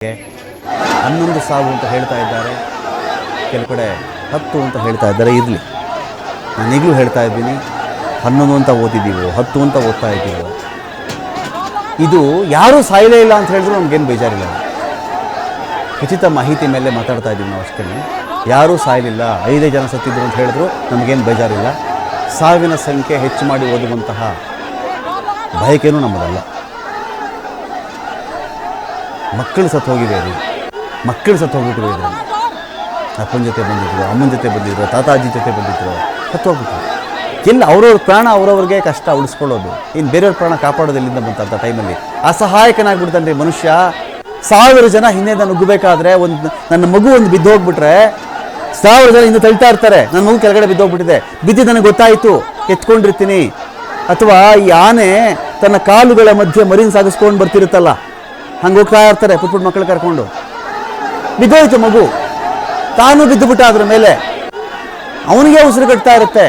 11 ಸಾವು ಅಂತ ಹೇಳ್ತಾ ಇದ್ದಾರೆ, ಕೆಲವು ಕಡೆ 10 ಅಂತ ಹೇಳ್ತಾ ಇದ್ದಾರೆ. ಇರಲಿ, ನಾನೀಗಲೂ ಹೇಳ್ತಾ ಇದ್ದೀನಿ, 11 ಅಂತ ಓದಿದ್ದೀವೋ 10 ಅಂತ ಓದ್ತಾ ಇದ್ದೀವೋ, ಇದು ಯಾರೂ ಸಾಯಲೇ ಇಲ್ಲ ಅಂತ ಹೇಳಿದ್ರು ನಮಗೇನು ಬೇಜಾರಿಲ್ಲ. ಖಚಿತ ಮಾಹಿತಿ ಮೇಲೆ ಮಾತಾಡ್ತಾ ಇದ್ದೀವಿ ನಾವು ಅಷ್ಟೇ. ಯಾರೂ ಸಾಯಲಿಲ್ಲ, 5 ಜನ ಸತ್ತಿದ್ರು ಅಂತ ಹೇಳಿದ್ರು ನಮಗೇನು ಬೇಜಾರಿಲ್ಲ. ಸಾವಿನ ಸಂಖ್ಯೆ ಹೆಚ್ಚು ಮಾಡಿ ಓದುವಂತಹ ಬಯಕೆನೂ ನಮ್ಮದಲ್ಲ. ಮಕ್ಕಳು ಸತ್ತು ಹೋಗಿವೆ ರೀ, ಮಕ್ಕಳು ಸತ್ತು ಹೋಗ್ಬಿಟ್ಟಿವೆ. ಇದರಲ್ಲಿ ಅಪ್ಪನ ಜೊತೆ ಬಂದಿದ್ರು, ಅಮ್ಮನ ಜೊತೆ ಬಂದಿದ್ರು, ತಾತಾಜಿ ಜೊತೆ ಬಂದಿದ್ರು, ಸತ್ತು ಹೋಗ್ಬಿಟ್ರು. ಎಲ್ಲ ಅವ್ರವ್ರ ಪ್ರಾಣ ಅವ್ರವ್ರಿಗೆ ಕಷ್ಟ ಉಳಿಸ್ಕೊಳ್ಳೋದು, ಇನ್ನು ಬೇರೆಯವ್ರ ಪ್ರಾಣ ಕಾಪಾಡೋದು ಎಲ್ಲಿಂದ ಬಂತಂಥ ಟೈಮಲ್ಲಿ ಅಸಹಾಯಕನಾಗ್ಬಿಡ್ತಾನೆ ಮನುಷ್ಯ. 1000 ಜನ ಹಿಂದೆ ನುಗ್ಗಬೇಕಾದ್ರೆ ನನ್ನ ಮಗು ಒಂದು ಬಿದ್ದು ಹೋಗ್ಬಿಟ್ರೆ 1000 ಜನ ಹಿಂದೆ ತಳ್ತಾ ಇರ್ತಾರೆ. ನನ್ನ ಮಗು ಕೆಳಗಡೆ ಬಿದ್ದೋಗ್ಬಿಟ್ಟಿದೆ, ಬಿದ್ದಿದ್ದು ನನಗೆ ಗೊತ್ತಾಯಿತು, ಎತ್ಕೊಂಡಿರ್ತೀನಿ. ಅಥವಾ ಈ ಆನೆ ತನ್ನ ಕಾಲುಗಳ ಮಧ್ಯೆ ಮರಿನ್ ಸಾಗಿಸ್ಕೊಂಡು ಬರ್ತಿರುತ್ತಲ್ಲ, ಹಂಗೆ ಹೋಗ್ತಾ ಇರ್ತಾರೆ ಪುಟ್ಟ ಮಕ್ಕಳು ಕರ್ಕೊಂಡು. ಬಿದ್ದೋಯ್ತು ಮಗು, ತಾನು ಬಿದ್ದುಬಿಟ್ಟ ಅದ್ರ ಮೇಲೆ. ಅವನಿಗೆ ಉಸಿರು ಕಟ್ತಾ ಇರುತ್ತೆ,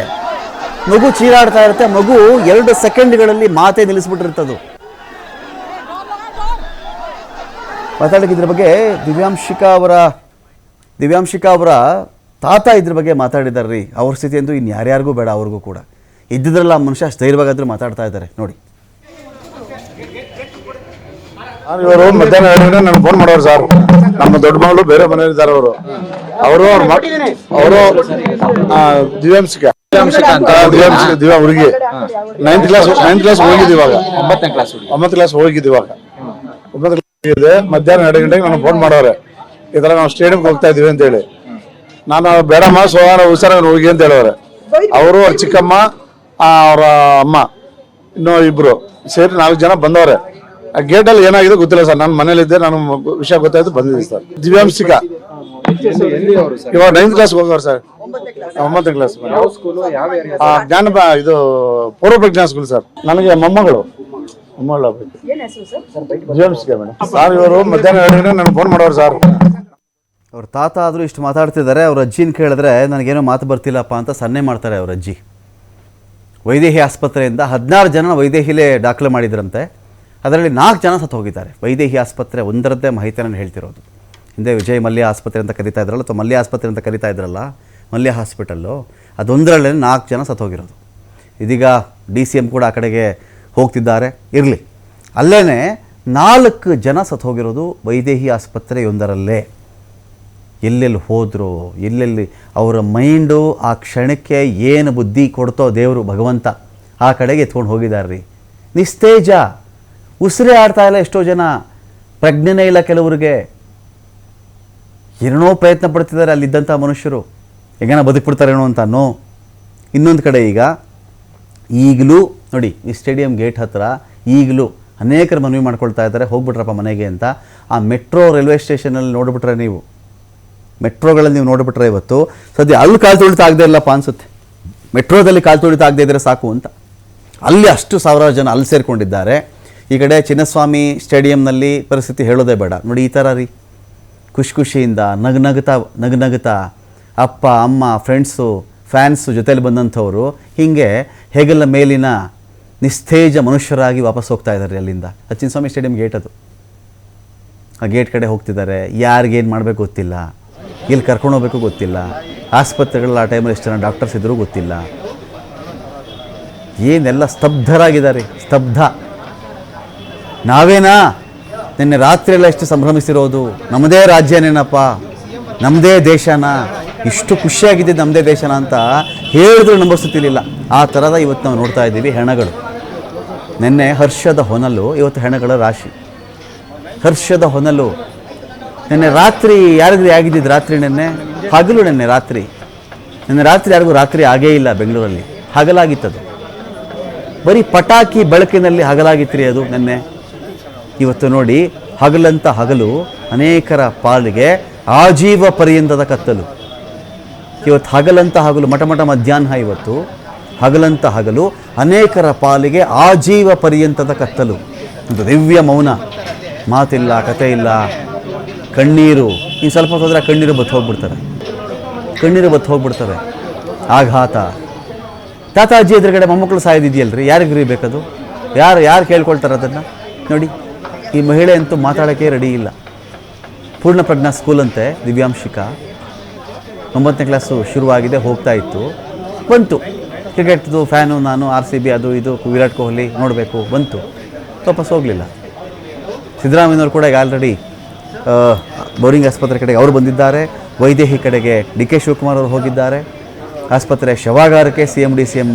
ಮಗು ಚೀರಾಡ್ತಾ ಇರುತ್ತೆ. ಮಗು 2 ಸೆಕೆಂಡ್ಗಳಲ್ಲಿ ಮಾತೇ ನಿಲ್ಲಿಸ್ಬಿಟ್ಟಿರ್ತದು. ಮಾತಾಡೋಕೆ ಇದ್ರ ಬಗ್ಗೆ ದಿವ್ಯಾಂಶಿಕಾ ಅವರ ತಾತ ಇದ್ರ ಬಗ್ಗೆ ಮಾತಾಡಿದ್ದಾರೆ ರೀ. ಅವ್ರ ಸ್ಥಿತಿ ಅಂತೂ ಇನ್ನು ಯಾರ್ಯಾರಿಗೂ ಬೇಡ, ಅವ್ರಿಗೂ ಕೂಡ. ಇದ್ದಿದ್ರಲ್ಲ ಆ ಮನುಷ್ಯ ಧೈರ್ಯವಾಗಾದ್ರೂ ಮಾತಾಡ್ತಾ ಇದ್ದಾರೆ ನೋಡಿ. ಇವರು ಮಧ್ಯಾಹ್ನ 2 ಗಂಟೆ ನನಗೆ ಫೋನ್ ಮಾಡೋರು ಸರ್. ನಮ್ಮ ದೊಡ್ಡ ಮಗಳು ಬೇರೆ ಮನೆಯಲ್ಲಿದ್ದಾರೆ. ಅವರು ದಿವ್ಯಾಂಶಿಕಾ ದಿವ್ಯಾ ಹುಡುಗಿ 9th ಕ್ಲಾಸ್ ಹೋಗಿದ್ದು ಇವಾಗ. 9th ಕ್ಲಾಸ್ ಹೋಗಿದ್ದು ಇವಾಗ. 9th ಕ್ಲಾಸ್ ಇದೆ. ಮಧ್ಯಾಹ್ನ 2 ಗಂಟೆಗೆ ನನಗೆ ಫೋನ್ ಮಾಡೋರೆ, ಈ ಥರ ನಾವು ಸ್ಟೇಡಿಯಂಗೆ ಹೋಗ್ತಾ ಇದೀವಿ ಅಂತ ಹೇಳಿ. ನಾನು ಬೇಡಮ್ಮ ಸೋಮವಾರ ಹುಷಾರಾಗಿ ಹೋಗಿ ಅಂತ ಹೇಳೋರೆ. ಅವರು ಅವ್ರ ಚಿಕ್ಕಮ್ಮ, ಅವರ ಅಮ್ಮ, ಇನ್ನೂ 2 ಸೇರಿ 4 ಜನ ಬಂದವ್ರೆ. ಆ ಗೇಟಲ್ಲಿ ಏನಾಗಿದೆ ಗೊತ್ತಿಲ್ಲ ಸರ್. ನಾನು ಮನೇಲಿದ್ದೆ, ನಾನು ವಿಷಯ ಗೊತ್ತಾಯ್ತು ಬಂದಿದ್ದೆ ಸರ್. ದಿವ್ಯಾಂಶಿಕಾ ಇವಾಗ 9th ಕ್ಲಾಸ್ ಹೋಗೋರು ಸರ್. 9th ಕ್ಲಾಸ್ ಜ್ಞಾನ ಇದು ಪೂರ್ವ ಪ್ರಜ್ಞಾ ಸ್ಕೂಲ್ ಸರ್. ನನಗೆ ಮೊಮ್ಮಗಳು ದಿವ್ಯಾಂಶಿಕಾ ಮೇಡಮ್ ಸರ್. ಇವರು ಮಧ್ಯಾಹ್ನ 2 ಗಂಟೆ ನನಗೆ ಫೋನ್ ಮಾಡೋರು ಸರ್. ಅವ್ರ ತಾತ ಆದರೂ ಇಷ್ಟು ಮಾತಾಡ್ತಿದ್ದಾರೆ. ಅವ್ರ ಅಜ್ಜಿನ ಕೇಳಿದ್ರೆ ನನಗೇನೋ ಮಾತು ಬರ್ತಿಲ್ಲಪ್ಪ ಅಂತ ಸನ್ನೆ ಮಾಡ್ತಾರೆ ಅವ್ರ ಅಜ್ಜಿ. ವೈದೇಹಿ ಆಸ್ಪತ್ರೆಯಿಂದ 16 ಜನ ವೈದೇಹಿಲೇ ದಾಖಲೆ ಮಾಡಿದ್ರಂತೆ. ಅದರಲ್ಲಿ 4 ಜನ ಸತ್ತು ಹೋಗಿದ್ದಾರೆ. ವೈದೇಹಿ ಆಸ್ಪತ್ರೆ ಒಂದರದ್ದೇ ಮಾಹಿತಿಯನ್ನು ಹೇಳ್ತಿರೋದು. ಹಿಂದೆ ವಿಜಯ್ ಮಲ್ಯ ಆಸ್ಪತ್ರೆ ಅಂತ ಕರಿತಾ ಇದ್ರಲ್ಲ, ಅಥವಾ ಮಲ್ಯ ಆಸ್ಪತ್ರೆ ಅಂತ ಕರಿತಾ ಇದ್ರಲ್ಲ, ಮಲ್ಯ ಹಾಸ್ಪಿಟಲ್ಲು, ಅದೊಂದರಲ್ಲೇ 4 ಜನ ಸತ್ತು ಹೋಗಿರೋದು. ಇದೀಗ DCM ಕೂಡ ಆ ಕಡೆಗೆ ಹೋಗ್ತಿದ್ದಾರೆ. ಇರಲಿ, ಅಲ್ಲೇ 4 ಜನ ಸತ್ತು ಹೋಗಿರೋದು ವೈದೇಹಿ ಆಸ್ಪತ್ರೆಯೊಂದರಲ್ಲೇ. ಎಲ್ಲೆಲ್ಲಿ ಹೋದರು, ಎಲ್ಲೆಲ್ಲಿ ಅವರ ಮೈಂಡು ಆ ಕ್ಷಣಕ್ಕೆ ಏನು ಬುದ್ಧಿ ಕೊಡ್ತೋ ದೇವರು ಭಗವಂತ ಆ ಕಡೆಗೆ ಎತ್ಕೊಂಡು ಹೋಗಿದ್ದಾರೆ ರೀ. ನಿಸ್ತೇಜ, ಉಸಿರೇ ಆಡ್ತಾ ಇಲ್ಲ ಎಷ್ಟೋ ಜನ, ಪ್ರಜ್ಞೆನೇ ಇಲ್ಲ ಕೆಲವರಿಗೆ. ಏನೋ ಪ್ರಯತ್ನ ಪಡ್ತಿದ್ದಾರೆ ಅಲ್ಲಿದ್ದಂಥ ಮನುಷ್ಯರು, ಹೇಗೇನೋ ಬದುಕ್ಬಿಡ್ತಾರೇನೋ ಅಂತನೋ. ಇನ್ನೊಂದು ಕಡೆ ಈಗಲೂ ನೋಡಿ, ಈ ಸ್ಟೇಡಿಯಂ ಗೇಟ್ ಹತ್ರ ಈಗಲೂ ಅನೇಕರು ಮನವಿ ಮಾಡ್ಕೊಳ್ತಾ ಇದ್ದಾರೆ, ಹೋಗ್ಬಿಟ್ರಪ್ಪ ಮನೆಗೆ ಅಂತ. ಆ ಮೆಟ್ರೋ ರೈಲ್ವೆ ಸ್ಟೇಷನಲ್ಲಿ ನೋಡಿಬಿಟ್ರೆ ನೀವು, ಮೆಟ್ರೋಗಳಲ್ಲಿ ನೀವು ನೋಡಿಬಿಟ್ರೆ ಇವತ್ತು ಸದ್ಯ ಅಲ್ಲಿ ಕಾಲು ತುಳಿತ ಆಗದೆ ಇಲ್ಲಪ್ಪ ಅನಿಸುತ್ತೆ. ಮೆಟ್ರೋದಲ್ಲಿ ಕಾಲು ತುಳಿತ ಆಗದೆ ಇದ್ದರೆ ಸಾಕು ಅಂತ ಅಲ್ಲಿ ಅಷ್ಟು 1000 ಜನ ಅಲ್ಲಿ ಸೇರಿಕೊಂಡಿದ್ದಾರೆ. ಈ ಕಡೆ ಚಿನ್ನಸ್ವಾಮಿ ಸ್ಟೇಡಿಯಂನಲ್ಲಿ ಪರಿಸ್ಥಿತಿ ಹೇಳೋದೇ ಬೇಡ ನೋಡಿ. ಈ ಥರ ರೀ, ಖುಷಿಯಿಂದ ನಗುನಗುತ್ತಾ ಅಪ್ಪ ಅಮ್ಮ ಫ್ಯಾನ್ಸು ಜೊತೆಲಿ ಬಂದಂಥವ್ರು ಹೀಗೆ ಹೆಗಲ ಮೇಲಿನ ನಿಸ್ತೇಜ ಮನುಷ್ಯರಾಗಿ ವಾಪಸ್ ಹೋಗ್ತಾ ಇದ್ದಾರೆ ಅಲ್ಲಿಂದ. ಚಿನ್ನಸ್ವಾಮಿ ಸ್ಟೇಡಿಯಂ ಗೇಟ್ ಅದು. ಆ ಗೇಟ್ ಕಡೆ ಹೋಗ್ತಿದ್ದಾರೆ. ಯಾರಿಗೇನು ಮಾಡಬೇಕು ಗೊತ್ತಿಲ್ಲ, ಇಲ್ಲಿ ಕರ್ಕೊಂಡು ಹೋಗ್ಬೇಕು ಗೊತ್ತಿಲ್ಲ. ಆಸ್ಪತ್ರೆಗಳಲ್ಲಿ ಆ ಟೈಮಲ್ಲಿ ಎಷ್ಟು ಜನ ಡಾಕ್ಟರ್ಸ್ ಇದ್ದರೂ ಗೊತ್ತಿಲ್ಲ. ಏನೆಲ್ಲ ಸ್ತಬ್ಧರಾಗಿದ್ದಾರೆ, ಸ್ತಬ್ಧ. ನಾವೇನಾ ನಿನ್ನೆ ರಾತ್ರಿಯೆಲ್ಲ ಎಷ್ಟು ಸಂಭ್ರಮಿಸಿರೋದು, ನಮ್ಮದೇ ರಾಜ್ಯನೇನಪ್ಪ, ನಮ್ಮದೇ ದೇಶನ, ಇಷ್ಟು ಖುಷಿಯಾಗಿದ್ದಿದ್ದು ನಮ್ಮದೇ ದೇಶನ ಅಂತ ಹೇಳಿದ್ರು ನಂಬಿಸ್ತಿರ್ಲಿಲ್ಲ. ಆ ಥರದ ಇವತ್ತು ನಾವು ನೋಡ್ತಾ ಇದ್ದೀವಿ ಹೆಣಗಳು. ನಿನ್ನೆ ಹರ್ಷದ ಹೊನಲು, ಇವತ್ತು ಹೆಣಗಳ ರಾಶಿ. ಹರ್ಷದ ಹೊನಲು. ನಿನ್ನೆ ರಾತ್ರಿ ಯಾರಿಗೂ ಆಗಿದ್ದಿದ್ದು, ರಾತ್ರಿ ನಿನ್ನೆ ಹಗಲು, ನಿನ್ನೆ ರಾತ್ರಿ ಯಾರಿಗೂ ರಾತ್ರಿ ಆಗೇ ಇಲ್ಲ ಬೆಂಗಳೂರಲ್ಲಿ, ಹಗಲಾಗಿತ್ತದು. ಬರೀ ಪಟಾಕಿ ಬೆಳಕಿನಲ್ಲಿ ಹಗಲಾಗಿತ್ತು ಅದು ನಿನ್ನೆ. ಇವತ್ತು ನೋಡಿ, ಹಗಲಂತ ಹಗಲು ಅನೇಕರ ಪಾಲಿಗೆ ಆಜೀವ ಪರ್ಯಂತದ ಕತ್ತಲು. ಇವತ್ತು ಹಗಲಂತ ಹಗಲು, ಮಠ ಮಧ್ಯಾಹ್ನ, ಇವತ್ತು ಹಗಲಂತ ಹಗಲು ಅನೇಕರ ಪಾಲಿಗೆ ಆಜೀವ ಪರ್ಯಂತದ ಕತ್ತಲು. ಒಂದು ದಿವ್ಯ ಮೌನ, ಮಾತಿಲ್ಲ, ಕತೆ ಇಲ್ಲ, ಕಣ್ಣೀರು. ಇನ್ನು ಸ್ವಲ್ಪ ಹೋದರೆ ಕಣ್ಣೀರು ಬತ್ತು ಹೋಗ್ಬಿಡ್ತವೆ. ಆಘಾತ. ತಾತಾಜಿ ಎದುರುಗಡೆ ಮೊಮ್ಮಕ್ಕಳು ಸಾಯೋದಿದೆಯಲ್ರಿ, ಯಾರಿಗ್ರಿ ಬೇಕದು? ಯಾರು ಕೇಳ್ಕೊಳ್ತಾರೆ ಅದನ್ನು ನೋಡಿ. ಈ ಮಹಿಳೆ ಅಂತೂ ಮಾತಾಡೋಕ್ಕೆ ರೆಡಿ ಇಲ್ಲ. ಪೂರ್ಣ ಪ್ರಜ್ಞಾ ಸ್ಕೂಲ್ ಅಂತೆ ದಿವ್ಯಾಂಶಿಕಾ 9ನೇ ಕ್ಲಾಸು ಶುರುವಾಗಿದೆ, ಹೋಗ್ತಾ ಇತ್ತು, ಬಂತು ಕ್ರಿಕೆಟ್ದು ಫ್ಯಾನು ನಾನು, RCB ಅದು ಇದು, ವಿರಾಟ್ ಕೊಹ್ಲಿ ನೋಡಬೇಕು ಬಂತು, ವಾಪಸ್ ಹೋಗಲಿಲ್ಲ. ಸಿದ್ದರಾಮಯ್ಯನವರು ಕೂಡ ಈಗ ಆಲ್ರೆಡಿ ಬೋರಿಂಗ್ ಆಸ್ಪತ್ರೆ ಕಡೆಗೆ ಅವರು ಬಂದಿದ್ದಾರೆ, ವೈದೇಹಿ ಕಡೆಗೆ DK ಶಿವಕುಮಾರ್ ಅವರು ಹೋಗಿದ್ದಾರೆ, ಆಸ್ಪತ್ರೆ ಶವಾಗಾರಕ್ಕೆ CM DCM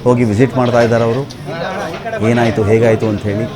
ಹೋಗಿ ವಿಸಿಟ್ ಮಾಡ್ತಾ ಇದ್ದಾರೆ ಅವರು, ಏನಾಯಿತು ಹೇಗಾಯಿತು ಅಂಥೇಳಿ.